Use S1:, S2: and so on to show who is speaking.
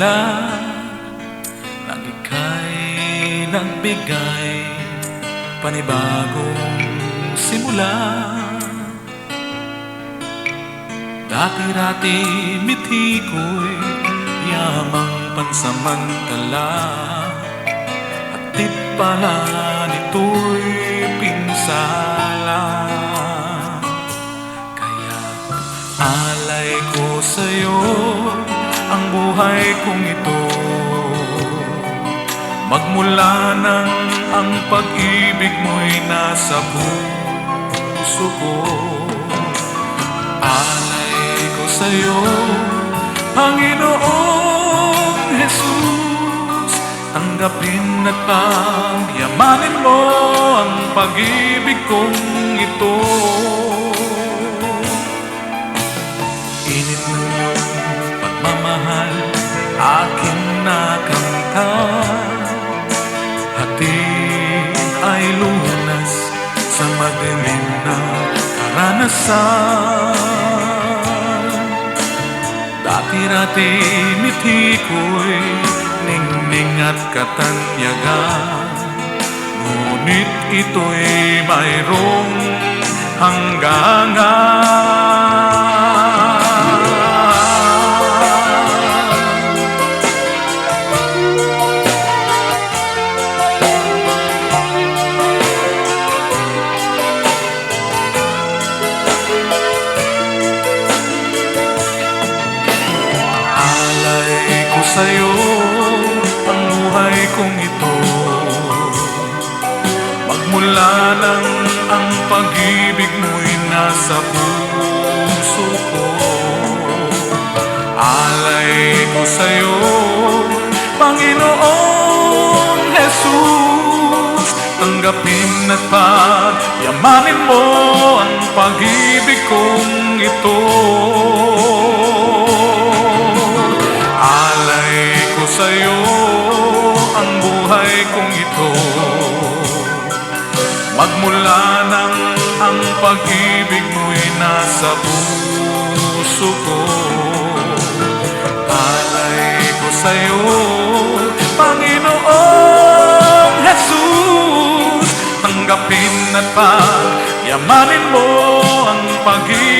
S1: simula nang ika'y nagbigay panibagong simula. Dati-dati mithi ko'y yamang pansamantala, at di pala nito'y pinsala. Kaya alay ko sa'yo ang buhay kong ito, magmula nang ang pag-ibig mo'y nasa puso ko. Alay ko sa'yo, Panginoong Jesus, tanggapin at pagyamanin mo ang pag-ibig kong ito. Init ng iyong pagmamahal aking nakamtan, hatid ay lunas sa madilim na karanasan. Dati-dati mithi ko'y ningning at katanyagan, ngunit ito'y mayroong hangganan. Sa'yo ang buhay kong ito, magmula nang ang pag-ibig mo'y nasa puso ko. Alay ko sa'yo, Panginoong Jesus, tanggapin at pagyamanin mo ang pag-ibig kong ito. Sa'yo ang buhay kong ito, magmula nang ang pag-ibig mo'y nasa puso ko. Alay ko sa'yo, Panginoong Jesus, tanggapin at pagyamanin mo ang pag-ibig